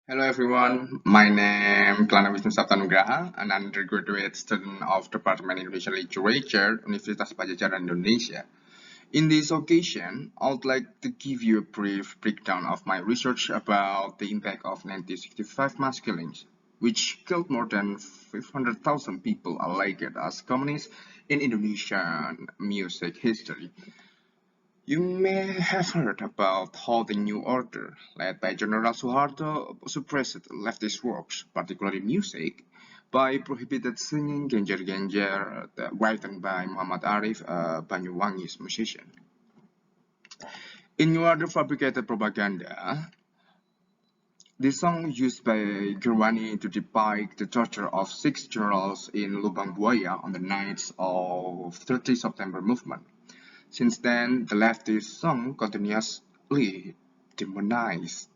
Hello everyone, my name is Kelana Wisnu Sapta Nugraha, an undergraduate student of Department Indonesian Literature, Universitas Padjadjaran, Indonesia. In this occasion, I would like to give you a brief breakdown of my research about the impact of 1965 mass killings, which killed more than 500,000 people alleged as communists in Indonesian music history. You may have heard about how the New Order, led by General Suharto, suppressed leftist works, particularly music, by prohibited singing Genjer Genjer, written by Muhammad Arif, a Banyuwangi's musician. In New Order fabricated propaganda, the song used by Girwani to depict the torture of six generals in Lubang Buaya on the nights of 30 September movement. Since then, the leftist song continuously demonized.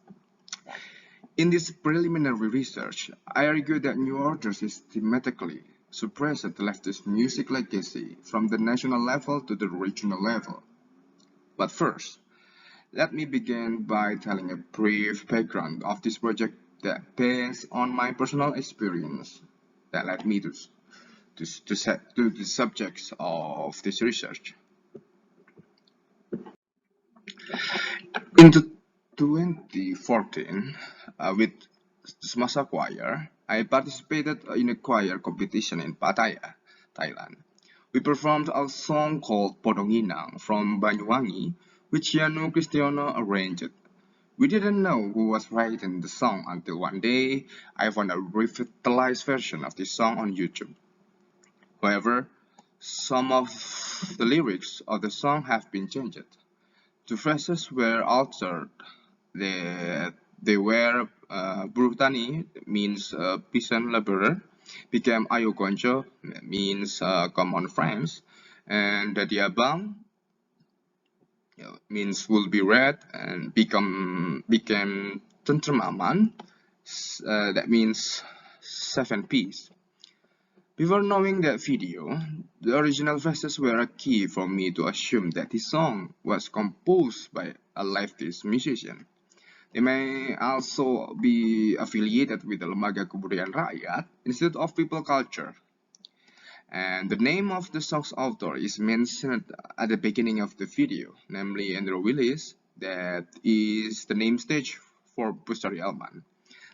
In this preliminary research, I argue that New Order systematically suppressed the leftist music legacy from the national level to the regional level. But first, let me begin by telling a brief background of this project that based on my personal experience that led me to the subjects of this research. In 2014, with Smasa Choir, I participated in a choir competition in Pattaya, Thailand. We performed a song called Podonginang from Banyuwangi, which Yanu Cristiano arranged. We didn't know who was writing the song until one day I found a revitalized version of this song on YouTube. However, some of the lyrics of the song have been changed. The phrases were altered. They were Brutani, means peasant laborer, became Ayo Konco, means common friends, and Dadiabang means will be read, and became Tentrem Aman, that means seven peace. Before knowing that video, the original verses were a key for me to assume that the song was composed by a leftist musician. They may also be affiliated with the Lembaga Kebudayaan Rakyat instead of People Culture. And the name of the song's author is mentioned at the beginning of the video, namely Andrew Willis, that is the name stage for Bustari Elman.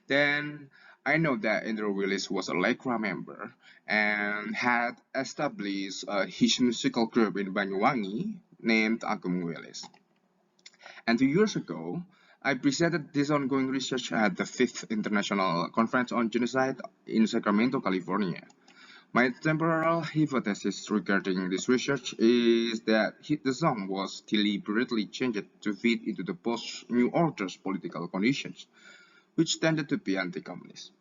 Then I know that Andrew Willis was a Lekra member and had established his musical group in Banyuwangi named Agung Willis. And 2 years ago, I presented this ongoing research at the 5th International Conference on Genocide in Sacramento, California. My temporal hypothesis regarding this research is that the song was deliberately changed to fit into the post-New Order's political conditions, which tended to be anti-communist.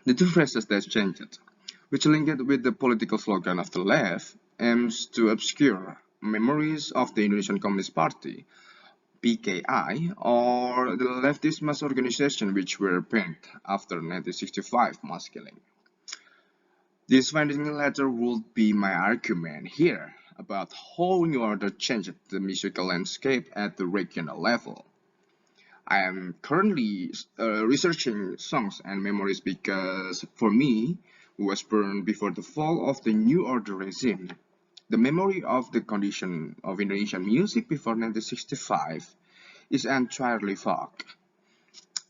The two phrases that changed, which linked with the political slogan of the left, aims to obscure memories of the Indonesian Communist Party, PKI, or the leftist mass organization which were banned after 1965 mass killing. This finding later would be my argument here about how New Order changed the musical landscape at the regional level. I am currently researching songs and memories because, for me, who was born before the fall of the New Order regime, the memory of the condition of Indonesian music before 1965 is entirely vague.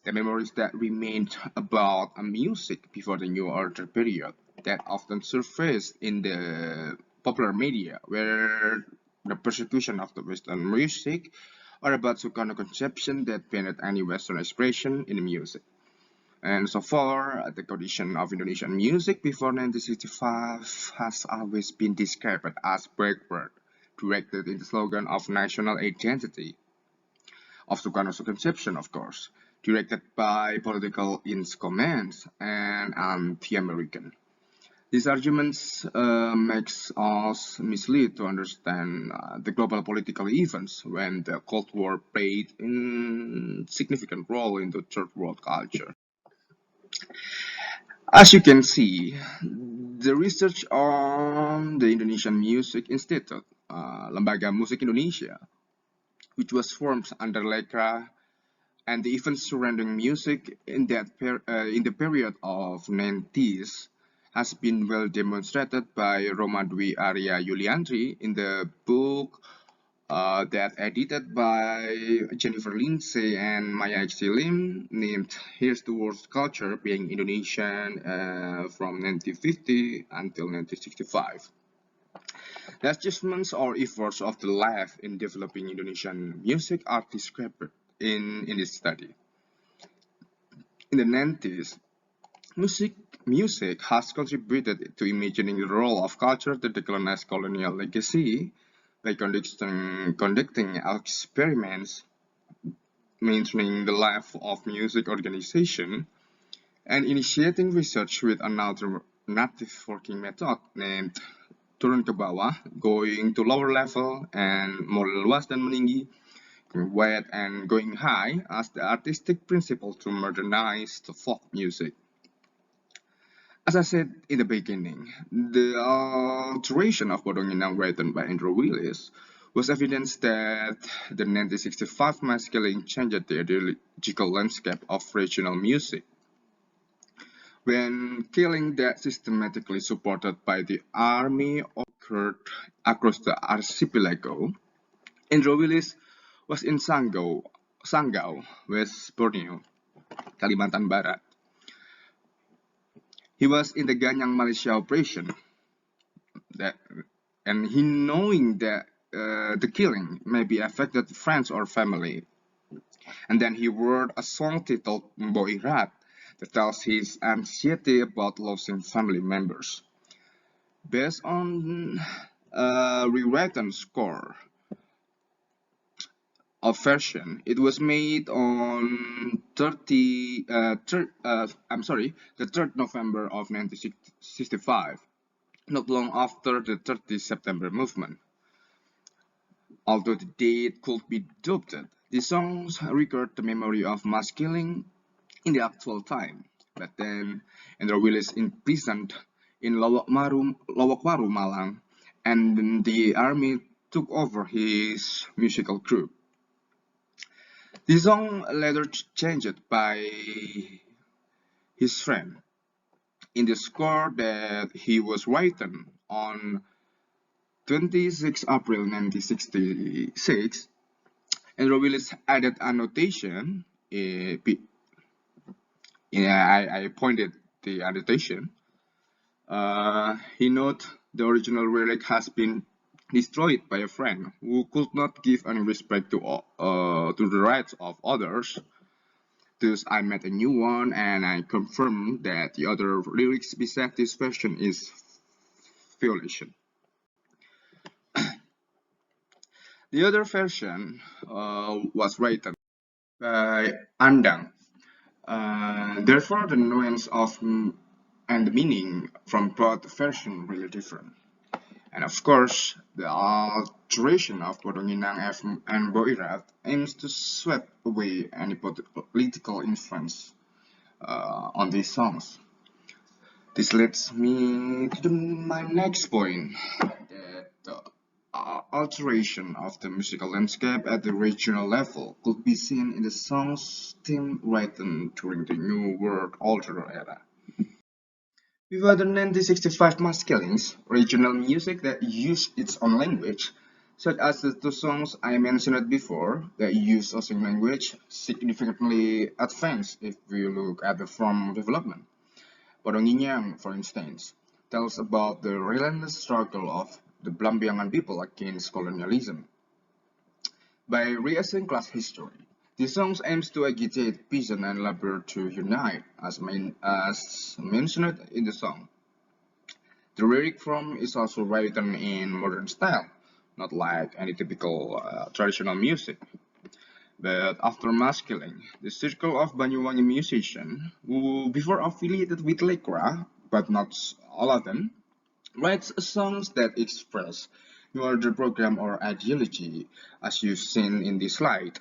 The memories that remained about music before the New Order period that often surfaced in the popular media were the persecution of the Western music or about Sukarno conception that banned any Western expression in music. And so far, the condition of Indonesian music before 1965 has always been described as backward, directed in the slogan of national identity, of Sukarno's conception, of course, directed by political instruments and anti-American. These arguments makes us mislead to understand the global political events when the Cold War played a significant role in the third world culture. As you can see, the research on the Indonesian Music Institute, Lembaga Musik Indonesia, which was formed under Lekra and the events surrounding music in the period of 90s has been well demonstrated by Roma Dwi Arya Yuliantri in the book that edited by Jennifer Lindsay and Maya H. Lim, named Here's the World's Culture Being Indonesian from 1950 until 1965. The achievements or efforts of the left in developing Indonesian music are described in this study. In the 90s, music has contributed to imagining the role of culture to the colonized colonial legacy by conducting experiments, maintaining the life of music organization, and initiating research with another alternative working method named turun ke bawah, going to lower level, and model luas dan meninggi, going wide and going high as the artistic principle to modernize the folk music. As I said in the beginning, the alteration of Bodonginang written by Andrew Willis was evidence that the 1965 mass killing changed the ideological landscape of regional music. When killing that systematically supported by the army occurred across the archipelago, Andrew Willis was in Sanggau, West Borneo, Kalimantan Barat. He was in the Ganyang Malaysia operation, and he knowing that the killing may be affected friends or family. And then he wrote a song titled Mbok Irat that tells his anxiety about losing family members. Based on a rewritten score of version, it was made on the 3rd November of 1965, not long after the 30 September movement. Although the date could be doubted, the songs record the memory of mass killing in the actual time. But then, Andrew Willis imprisoned in Lowokwaru, Malang, and the army took over his musical group. The song later changed by his friend in the score that he was written on 26 April 1966. Andrew Willis added annotation. I pointed the annotation. He noted the original relic has been destroyed by a friend who could not give any respect to the rights of others. Thus, I made a new one, and I confirmed that the other lyrics beside this version is violation. The other version was written by Andang. Therefore, the nuance of and the meaning from both versions really different. And of course, the alteration of Bodonginang and Boirat aims to sweep away any political influence on these songs. This leads me to my next point, that the alteration of the musical landscape at the regional level could be seen in the songs theme written during the New World Order era. Before the 1965 mass killings, regional music that used its own language, such as the two songs I mentioned before that use Osing language, significantly advanced if we look at the form development. Bodonginyang, for instance, tells about the relentless struggle of the Blambiangan people against colonialism. By reassessing class history, the songs aims to agitate peasant and labor to unite, as mentioned in the song. The lyric form is also written in modern style, not like any typical traditional music. But after mass killing, the circle of Banyuwangi musicians, who before affiliated with Lekra, but not all of them, writes songs that express New Order program or ideology, as you've seen in this slide.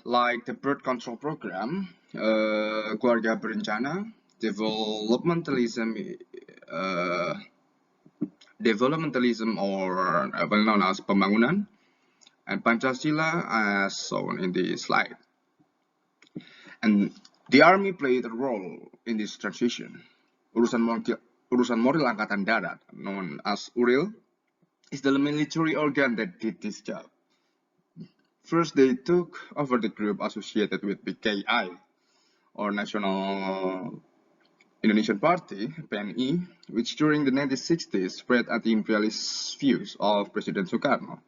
Like the birth control program, Keluarga Berencana, developmentalism or well known as Pembangunan, and Pancasila as shown in the slide. And the army played a role in this transition. Urusan Moral Angkatan Darat, known as URIL, is the military organ that did this job. First, they took over the group associated with PKI, or National Indonesian Party, PNI, which during the 1960s spread anti-imperialist views of President Sukarno.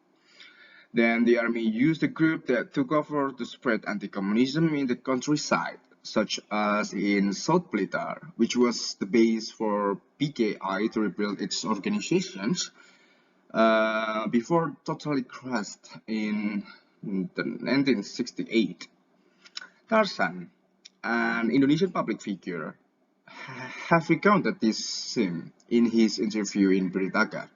Then the army used the group that took over to spread anti-communism in the countryside, such as in South Blitar, which was the base for PKI to rebuild its organizations before totally crashed in the 1968. Tarzan, an Indonesian public figure, have recounted this scene in his interview in Beritaga,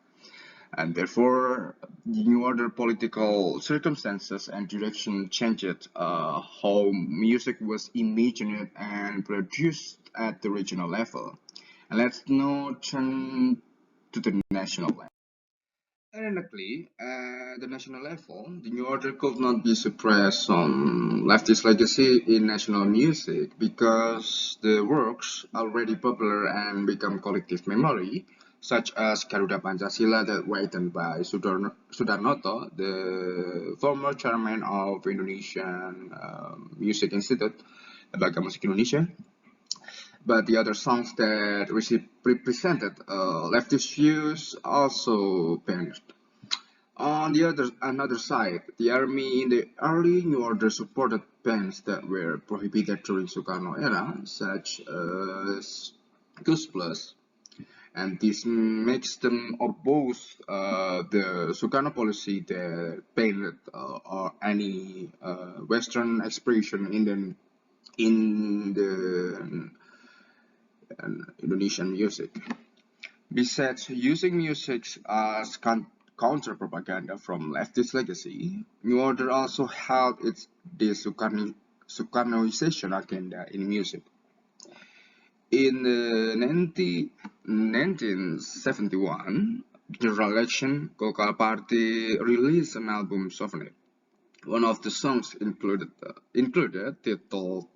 and therefore the new order political circumstances and direction changed how music was imagined and produced at the regional level. And let's now turn to the national level. Ironically, at the national level, the new order could not be suppressed on leftist legacy in national music because the works already popular and become collective memory, such as Garuda Pancasila that written by Sudarnoto, the former chairman of Indonesian Music Institute, Lembaga Musik Indonesia. But the other songs that represented leftist views also vanished. On the another side, the army in the early New Order supported bands that were prohibited during Sukarno era, such as Gus Plus, and this makes them oppose the Sukarno policy that banned or any Western expression in the Indonesian music. Besides using music as counter-propaganda from leftist legacy, New Order also held the Sukarnoization agenda in music. In the 1971 general election, Golkar Party released an album Souvenir. One of the songs included titled,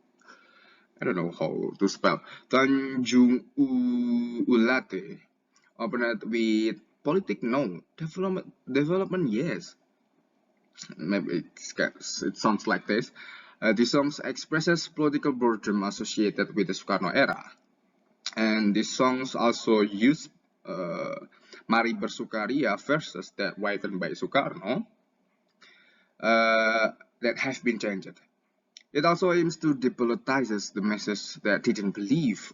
I don't know how to spell, Tanjung Ulate, opened with politic no, development yes. Maybe it sounds like this. The songs expresses political boredom associated with the Sukarno era. And these songs also use Mari Bersukaria verses that written by Sukarno that have been changed. It also aims to depoliticize the masses that didn't believe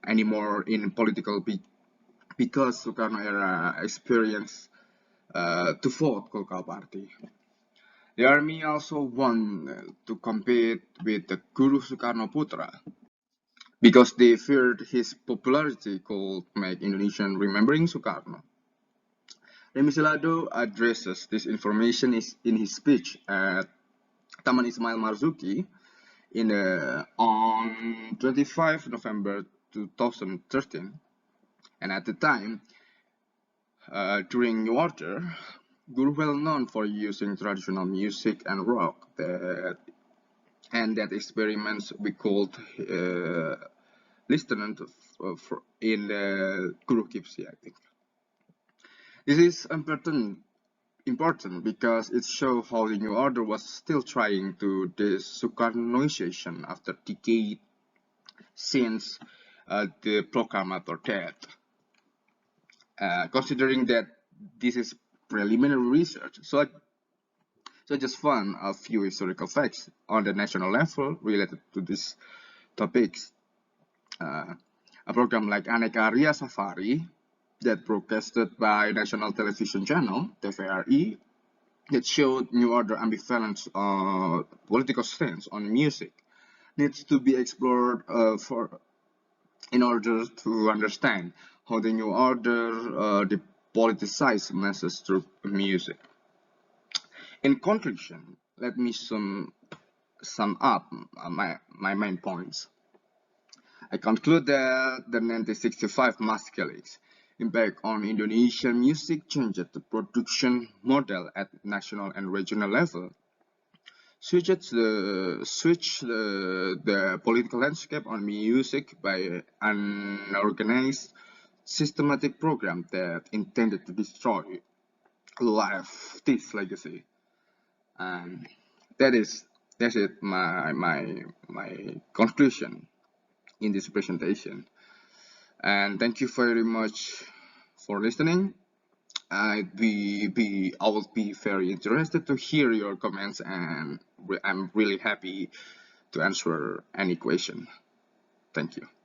anymore in political because Sukarno era experience to vote Golkar Party. The army also won to compete with the Guru Sukarno Putra because they feared his popularity could make Indonesian remembering Sukarno. Remy Selado addresses this information in his speech at Taman Ismail Marzuki on 25 November 2013, and at the time, during New Order, Guru well known for using traditional music and rock that experiments we called listening in Guru Kipsi, I think. This is important because it shows how the New Order was still trying to desukarnoization after decades since the Proclamator death. Considering that this is preliminary research, so just fun a few historical facts on the national level related to these topics. A program like Aneka Ria Safari that broadcasted by National Television Channel, TVRI, that showed New Order ambivalent political stance on music needs to be explored in order to understand how the New Order depoliticized message through music. In conclusion, let me sum up my main points. I conclude that the 1965 mass killings impact on Indonesian music changed the production model at national and regional level. switch the political landscape on music by an organized, systematic program that intended to destroy a lot of this legacy. And that is that's it my conclusion in this presentation. And thank you very much for listening. I will be very interested to hear your comments, and I'm really happy to answer any question. Thank you.